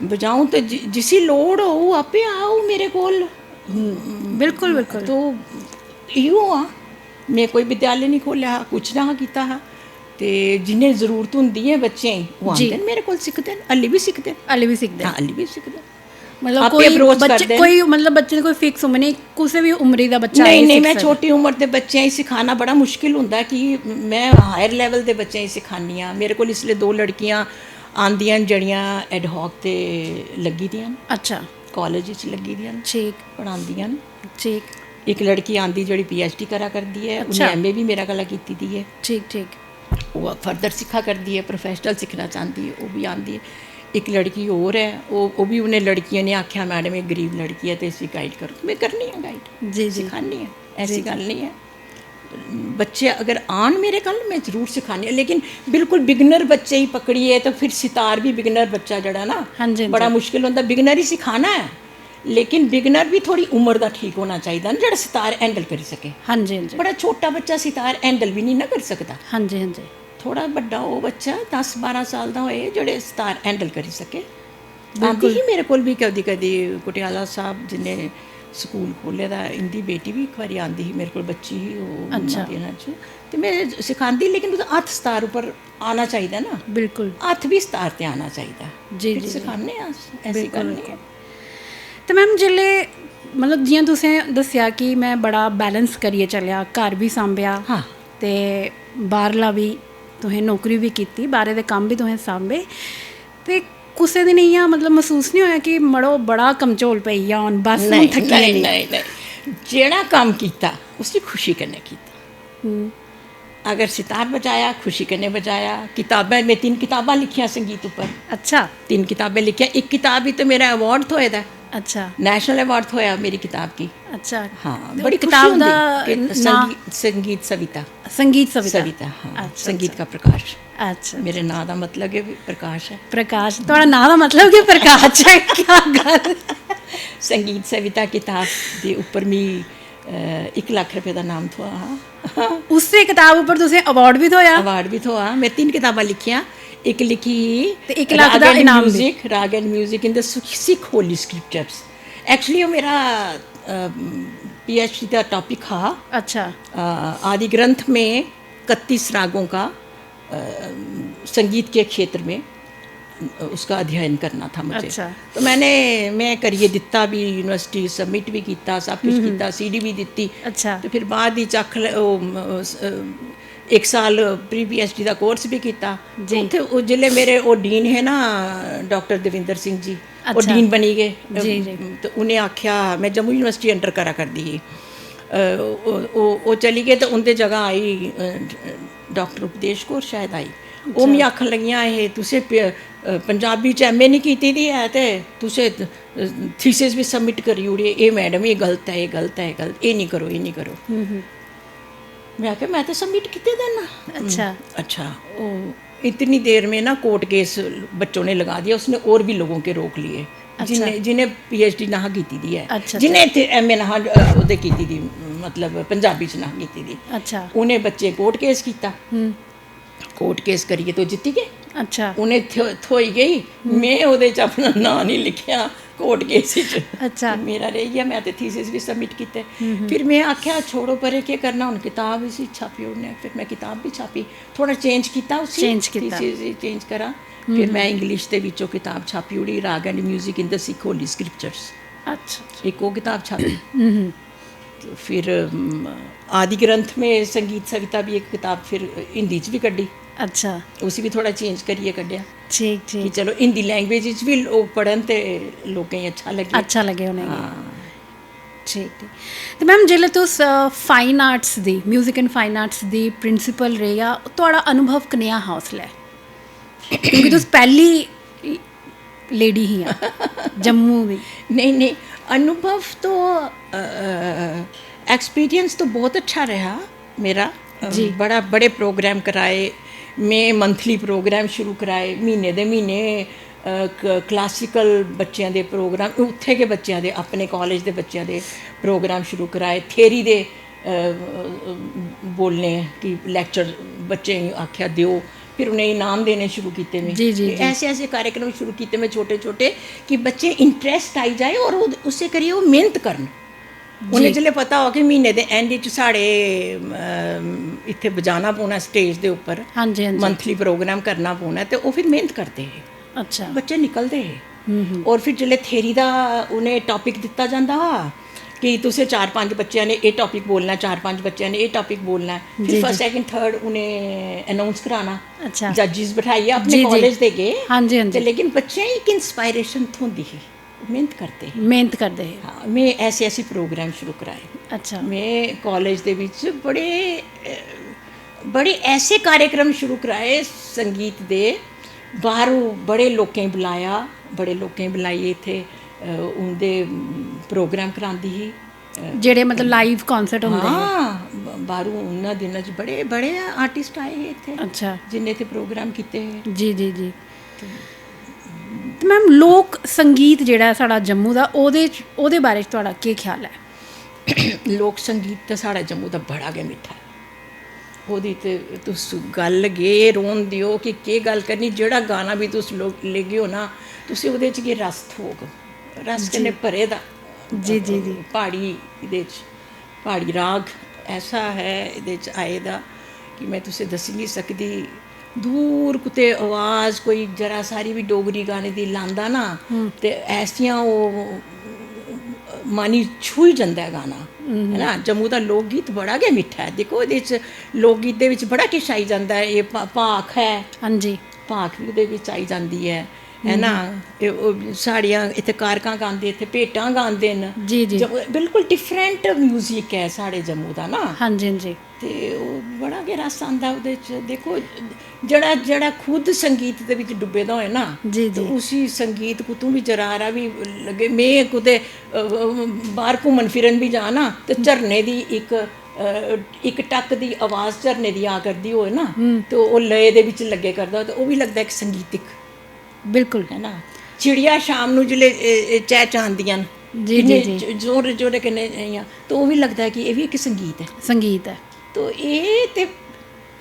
बजाऊं तो जिसी लोड़ हो आपे आओ मेरे कोल। बिल्कुल बिल्कुल। तो इहो आ मैं कोई विद्यालय नहीं खोलिया कुछ ना कीता हा ते जिन्हें जरूरत होंदी है बच्चें वो आंदे मेरे कोल सिखदे हल्ली भी सिखदे हल्ली भी सिखदे हल्ली भी सिखदे। मतलब कोई बच्चे कोई मतलब बच्चे कोई फिक्स उम्र नहीं, कुछ भी उम्र का बच्चा नहीं मैं छोटी उम्र के बच्चे ही सिखाना बड़ा मुश्किल होंदा कि मैं हायर लेवल के बच्चे ही सिखानी हाँ। मेरे को इसलिए 2 लड़कियां आंदियां जड़ियां एडहॉक ते लगी दियां। अच्छा कॉलेज च लगी दियां ठीक पढ़ांदियां ठीक। एक लड़की आंदी जड़ी PhD करा करदी है। अच्छा। उन्हें MA भी मेरा गला कीती दी है। ठीक ठीक। वो फर्दर सिखा करदी है, प्रोफेशनल सीखना चाहती है, वो भी आंदी है। एक लड़की और है वो भी उन्हें लड़कियों ने आख्या मैडम एक गरीब लड़की है तो इसी गाइड करो, मैं करनी है गाइड जी सिखानी है, ऐसी गल नहीं है। बच्चे अगर आन मेरे कल मैं ज़रूर सिखानी है, लेकिन बिल्कुल बिगनर बच्चे ही पकड़िए तो फिर सितार भी बिगनर बच्चा जड़ा ना बड़ा मुश्किल होता। बिगनर ही सिखाना है लेकिन बिगनर भी थोड़ी उम्र का ठीक होना चाहिए ना जो सितार हैंडल करी सके। हाँ जी हाँ जी। बड़ा छोटा बच्चा सितार हैंडल भी नहीं ना कर सकता। हाँ जी हाँ जी। थोड़ा बड़ा वो बच्चा 10-12 साल का होए जोड़े सितार हैंडल करी सके। आंदी ही मेरे को भी कदी कदी कुटियाला साहब जिन्हें स्कूल खोले दा इंदी बेटी भी एक बारी आंदी ही मेरे को बच्ची ही वो। अच्छा तो मैं सिखांदी लेकिन उसका हत्थ सितार उपर आना चाहिए ना। बिल्कुल हत्थ भी सितार ते आना चाहिए जी जी सिखाने ऐसी गल नहीं है। तो मैम जिल्ले मतलब जियां तुसें दस्सिया कि मैं बड़ा बैलेंस करिए चलिया, घर भी सांभेआ हाँ ते बाहरला भी तुसें नौकरी भी कीती, बाहरे दे कम्म भी तुसें सांभे, ते कुसै दिन इ'यां मतलब महसूस नहीं होया कि मड़ो बड़ा कमजोल पई गेआ हून बस हून थक्की गेई? नहीं जेड़ा काम कीता उसी खुशी कन्नै कीता। अगर सितार बजाया खुशी कन्नै बजाया। किताबां मैं 3 किताबां लिखियां संगीत ऊपर। अच्छा 3 किताबें लिखियां। एक किताब ही तो मेरा अवार्ड थोए दा। अच्छा नेशनल अवार्ड होया मेरी किताब की। अच्छा हाँ बड़ी किताब दा संगीत सविता। संगीत सविता हाँ संगीत का प्रकाश। अच्छा मेरे नाम का मतलब है प्रकाश है। प्रकाश थोड़ा नाम का मतलब कि प्रकाश है क्या गल। संगीत सविता किताब के ऊपर मी 1 लाख रुपए का नाम थोआ हाँ। उससे किताब ऊपर तुसें अवार्ड भी थोया? अवार्ड भी थोआ। मैं 3 किताबां लिखियां। एक लिखी 1 लाख का इनाम म्यूजिक राग and music in the Sikh Holi scriptures. Actually वो मेरा PhD का टॉपिक था। अच्छा आदि ग्रंथ में 31 रागों का संगीत के क्षेत्र में उसका अध्ययन करना था मुझे। अच्छा। तो मैं करिए दिता भी यूनिवर्सिटी सबमिट भी किया सब कुछ किया CD भी दी। अच्छा तो फिर बाद ही चख 1 साल प्री PhD का कोर्स भी किया। उत्थे जिले मेरे वो डीन है ना डॉक्टर देविंदर सिंह जी। अच्छा। वो डीन बनी गए तो उन्हें आख्या मैं जम्मू यूनिवर्सिटी अंडर करा कर दी वो चली गए तो उनके जगह आई डॉक्टर उपदेश कौर शायद आई। वो मैं आखन लगियां ये तुसें पंजाबी च MA नहीं कीती दी है तो तुसें थीसिस भी सबमिट करी ओड़ी। ये मैडम ये गलत है ये गलत है ये गलत ये नहीं करो ये नहीं करो। मैं आख्या मैं तो सबमिट किते देना। अच्छा अच्छा ओ इतनी देर में ना कोर्ट केस बच्चों ने लगा दिया। उसने और भी लोगों के रोक लिए। अच्छा। जिन्हें PhD ना कीती दी है। अच्छा। जिन्हें MA ना ओदे कीती दी मतलब पंजाबी च ना कीती दी। अच्छा उन्हें बच्चे कोर्ट केस किया। कोर्ट केस करिए तो जीती गए। अच्छा उन्हें थोई गई। मैं ओदे च अपना नाम नहीं लिखिया कोर्ट केस च। अच्छा मेरा रह गया। मैं तो थीसिस भी सबमिट किते। फिर मैं आख्या छोड़ो परे क्या करना हुण किताब इसी छापी उन्हें। फिर मैं किताब भी छापी थोड़ा चेंज किया उसी थीसिस चेंज करा। फिर मैं इंग्लिश के विचों किताब छापी उड़ी राग and music in the Sikh Holi scriptures. अच्छा एक वो किताब छापी तो फिर आदि ग्रंथ में संगीत सविता भी एक किताब फिर हिंदी च भी कड्ढी, अच्छा उसी भी थोड़ा चेंज करिए कड्ढिया ठीक कि ठीक चलो हिंदी लैंग्वेज भी लोग पढ़न ते लोकें गी अच्छा लगे। अच्छा लगे उ'नेंगी हाँ ठीक ठीक ते मैम जेल्लै तुस fine arts the music and fine arts the principal रेही आ थुआढ़ा अनुभव कनेहा हा उसलै क्योंकि तुस पैह्ली लेडी ही जम्मू दी। नहीं नहीं, अनुभव तो एक्सपीरियंस तो बहुत अच्छा रहा मेरा। जी। बड़ा बड़े प्रोग्राम कराए मैं, मंथली प्रोग्राम शुरू कराए, महीने दे महीने क्लासिकल बच्चों के प्रोग्राम उत्थे के बच्चों के अपने कॉलेज के बच्चों के प्रोग्राम शुरू कराए, थेरी दे बोलने कि लैक्चर बच्चे आख्या दिओ, फिर उन्हें इनाम देने शुरू किए मैं। जी, जी, जी। ऐसे ऐसे कार्यक्रम शुरू किए मैं छोटे छोटे कि बच्चे इंटरेस्ट आई जाए और उससे करिए वो मेहनत करन। उन्हें जिसले पता हो कि महीने के एंड च साढ़े इत्थे बजाना पौना स्टेज के उपर, हाँ जी हाँ जी मंथली प्रोग्राम करना पौना, तो वो फिर मेहनत करते हैं, अच्छा बच्चे निकलते हैं। और फिर जिसले थेरी का उन्हें टॉपिक दिता जाता हा कि तुसें 4-5 बच्चों ने ये टॉपिक बोलना, 4-5 बच्चों ने ये टॉपिक बोलना, जी, फिर जी। फर्स्ट सैकेंड थर्ड उन्हें अनाउंस कराना, अच्छा जजिस बिठाइए अपने जी, जी। कॉलेज दे गए। हाँ जी हाँ ते जी लेकिन बच्चे एक इंस्पायरेशन थोंदी ही, मेहनत करते हैं। मेहनत करदे हे हाँ, मैं ऐसे ऐसे प्रोग्राम शुरू कराए। अच्छा मैं कॉलेज दे विच बड़े ऐसे कार्यक्रम शुरू कराए संगीत दे, बाहरों बड़े लोकें बुलाया, बड़े लोकें बुलाइए इत्थे उंदे प्रोग्राम करांदी ही। जेह्ड़े मतलब लाइव कॉन्सर्ट होंदे हे हाँ, बाहरों उन्हां दिनां च बड़े बड़े आर्टिस्ट आए हे इत्थे, अच्छा जिन्ने इत्थे प्रोग्राम कीते हे। जी जी जी ते मैम लोक संगीत जेह्ड़ा ऐ साढ़ा जम्मू दा ओह्दे बारे च तुहाड़ा केह् ख्याल ऐ? लोक संगीत ते साढ़ा जम्मू दा बड़ा गै मिट्ठा है। ओह्दी ते तुस गल्ल गे रोन दियो कि केह् गल्ल करनी, जेह्ड़ा गाना भी तुस लेगे हो ना, तुसें ओह्दे च गै रस थ्होग, रस कन्नै भरे दा। जी जी जी प्हाड़ी एह्दे च प्हाड़ी राग ऐसा है एह्दे च आए दा कि मैं तुसें दस्सी नहीं सकदी। दूर कुते आवाज़ कोई जरा सारी भी डोगरी गाने दी लांदा ना, ते ऐसियां ओह् मानी छूई जंदा है गाना, है ना। जम्मू दा लोक गीत बड़ा गै मिट्ठा है। देखो एह्दे च लोक गीत दे विच बड़ा किश आई जांदा है। एह् भाख है, हाँ जी भाख भी ओह्दे विच आई जांदी है ना। साड़ियां इत्थे कारकां गांदे, इत्थे भेटां गांदे न। जी जी बिल्कुल डिफरेंट म्यूजिक है साढ़े जम्मू दा ना, हाँ जी हाँ जी ते ओह् बड़ा गै रस आंदा ओह्दे च। देखो जेह्ड़ा खुद संगीत दे विच डुब्बे दा होए ना, जी ते जी उसी संगीत कुतों भी जरारा भी लगे। मैं कुते बाहर घूमन फिरन भी जा ना, ते झरने दी इक टक दी आवाज़ झरने दी आ करदी होए ना, तो ओह् लय दे विच लग्गे करदा, ते ओह् भी लगदा इक संगीतिक, बिल्कुल है ना। चिड़िया शाम नूं जिसले चहचहांदियां न, जी, जी, जी। जोरे जोरे कन्नै इ'यां, तो ओह् भी लगदा है कि एह् भी इक संगीत है। संगीत है तो एह् ते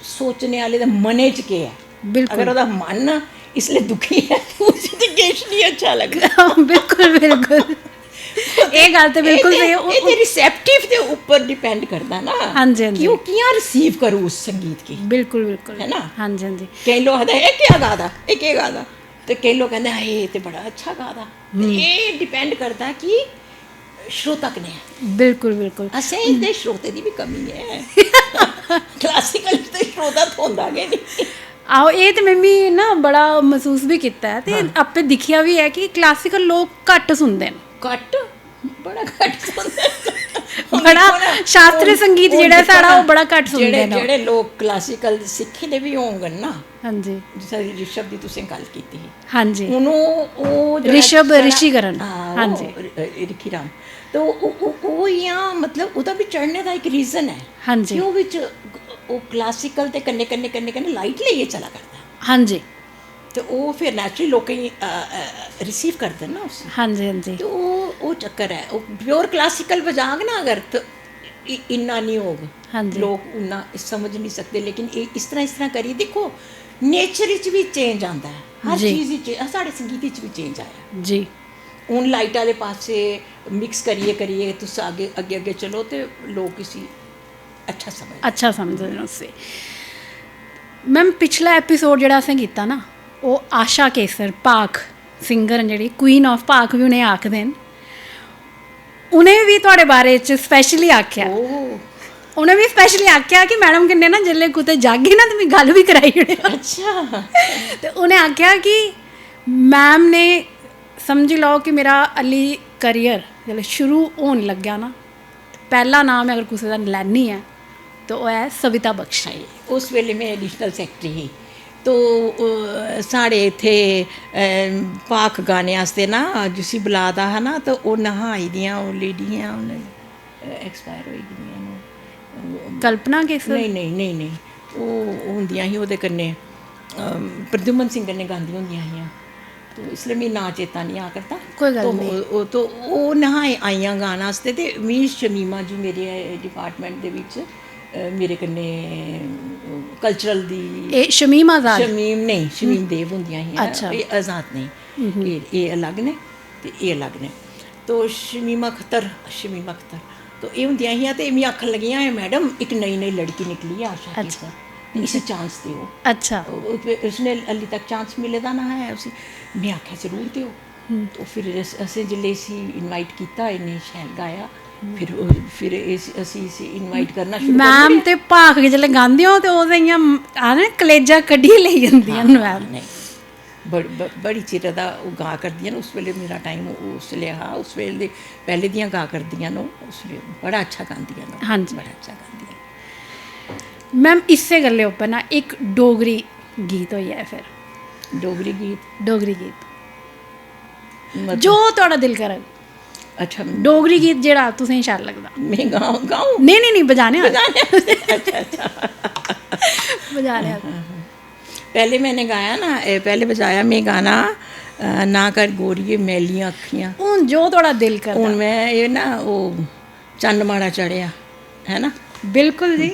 सोचने आह्ले दे मनै च केह् है। बिल्कुल अगर ओह्दा मन इसलिए दुखी है, उसी ते किश नहीं अच्छा लगदा। बिल्कुल बिल्कुल एह् गल्ल ते बिल्कुल स्हेई एह् ते रिसेप्टिव दे उप्पर डिपेंड करदा ना, हाँ जी, हाँ जी। कि ओह् कि'यां रिसीव करू उस संगीत गी, बिल्कुल बिल्कुल है ना। हाँ जी हाँ जी केईं लोग आखदे एह् क्या गा दा, एह् केह् गा दा, ते केईं लोग कहंदे एह् ते बड़ा अच्छा गा दा। ते एह् डिपेंड करदा कि श्रोता कने है। बिल्कुल बिल्कुल असें ते श्रोते दी भी कमी है। क्लासिकल ते श्रोता थ्होंदा गै नहीं। आहो एह् ते में बी ना बड़ा महसूस भी कीता है ते आपे दिक्खेआ भी है कि क्लासिकल लोग घट्ट सुनदे न, घट्ट बड़ा घट्ट सुनदे न। बड़ा शास्त्रीय संगीत जेह्ड़ा ऐ साढ़ा ओह् बड़ा घट्ट सुनदे न। जेह्ड़े लोग क्लासिकल सिक्खे दे भी होङन ना, हाँ जी जिस ऋषभ दी तुसें गल्ल कीती ही, हाँ जी हून ओह् जेह्ड़ा ऋषभ साढ़ा- ऋषिकरण, हाँ हाँ जी रिखी राम, तो ओह् इ'यां मतलब ओह्दा भी चढ़ने दा इक रीज़न है हाँ जी कि ओह् बिच ओह् क्लासिकल ते कन्नै कन्नै कन्नै कन्नै लाइट लेइयै चला करदा, हाँ जी ते ओह् फिर नेचुरली लोकें गी रिसीव करदे न उसी। हाँ जी हाँ जी तो ओह् चक्कर है। ओह् प्योर क्लासिकल बजाग ना अगर, तो इन्ना नहीं होग, हाँ जी लोग उन्ना समझ नहीं सकते। लेकिन इस तरह करिए देखो, नेचर च भी चेंज आंदा है, हर जी। चीज़ च साढ़े संगीत च भी चेंज आया। जी हून लाइट आह्ले पासे मिक्स करिए तुस अग्गे अग्गे अग्गे चलो, तो लोग इसी अच्छा समझदे न उस्सी। मैम पिछला एपिसोड जेह्ड़ा असें कीता ना, ओह् आशा केसर भाख सिंगर न जेह्ड़ी क्वीन ऑफ भाख बी उ'नें आखदे न, ਉਹਨੇ ਵੀ ਤੁਹਾਡੇ ਬਾਰੇ ਚ ਸਪੈਸ਼ਲੀ ਆਖਿਆ, ਉਹ ਉਹਨੇ ਵੀ ਸਪੈਸ਼ਲੀ ਆਖਿਆ ਕਿ ਮੈਡਮ ਕਿੰਨੇ ਨਾ ਜਿੱਲੇ ਕੁਤੇ ਜਾਗੇ ਨਾ ਤੁਸੀਂ ਗੱਲ ਵੀ ਕਰਾਈ ਹੋਣੀ। ਅੱਛਾ। ਤੇ ਉਹਨੇ ਆਖਿਆ ਕਿ ਮੈਮ ਨੇ ਸਮਝ ਲਓ ਕਿ ਮੇਰਾ ਅਲੀ ਕਰੀਅਰ ਜਦੋਂ ਸ਼ੁਰੂ ਹੋਣ ਲੱਗਿਆ ਨਾ, ਪਹਿਲਾ ਨਾਮ ਅਗਰ ਕਿਸੇ ਦਾ ਲੈਣੀ ਹੈ ਤਾਂ ਉਹ ਹੈ ਸਵਿਤਾ ਬਖਸ਼। ਉਸ ਵੇਲੇ ਮੈਂ ਐਡੀਸ਼ਨਲ ਸੈਕਟਰੀ ਸੀ। ਤੋ साढ़े इत्थे पाक गाने आस्ते ना जिसी बुलादा है ना, तो वो नहाई दियां वो लेडियां एक्सपायर होई गेदियां। कल्पना केसर नहीं नहीं नहीं नहीं, वो होंदियां ही ओहदे कन्नै प्रद्युमन सिंह कन्नै गांदियां होंदियां हियां। तो इसलिए मी नां चेता नहीं आ करता। कोई गल्ल नहीं। तो ओह् नहाए आइयां गान आस्ते, ते मी शमीमा जी मेरे डिपार्टमेंट दे विच मेरे कन्नै कल्चरल दी शमीम आजाद, शमीम नहीं, शमीम देव होंदियां हियां। अच्छा। एह् आजाद नहीं, एह् अलग ने ते एह् अलग ने। तो शमीमा अख्तर तो एह् होंदियां हियां। ते मिगी आखन लगियां मैडम एक नई नई लड़की निकली है आशा केसर, इसी चांस दो। अच्छा। उसने अल्ली तक चांस मिले दा ना है उसी। मैं आख्या जरूर दो। तो फिर असें जिल्ले इसी इनवाइट किया, इन्ने शैल गाया। फिर असी इसी इनवाइट करना शुरू कर मैम ते भाख के जिसले गांदे हो तो ओह्दे इयां आने कलेजा कड्ढियै लेई जंदियां न मैम। नहीं बड़ी चिर दा ओह् गा करदियां न। उस वेले मेरा टाइम उस वेले हा, उस वेले पैह्ले दियां गा करदियां न। उस वेले बड़ा अच्छा गांदियां न। हाँ जी, बड़ा अच्छा गांदियां। मैम इस्से गल्ले उप्पर ना एक डोगरी गीत होई है। फिर डोगरी गीत मतलब जो थोड़ा दिल करे। अच्छा, डोगरी गीत जेड़ा तुसें शैल लगदा। मैं गाऊं? नहीं बजाने अच्छा बजाने। पहले मैंने गाया ना, पहले बजाया मैं गाना ना कर गोरिये मैलियां अखियां। हून जो थोड़ा दिल करदा। हून मैं ये ना वो चन्न माड़ा चढ़िया है ना। बिल्कुल जी।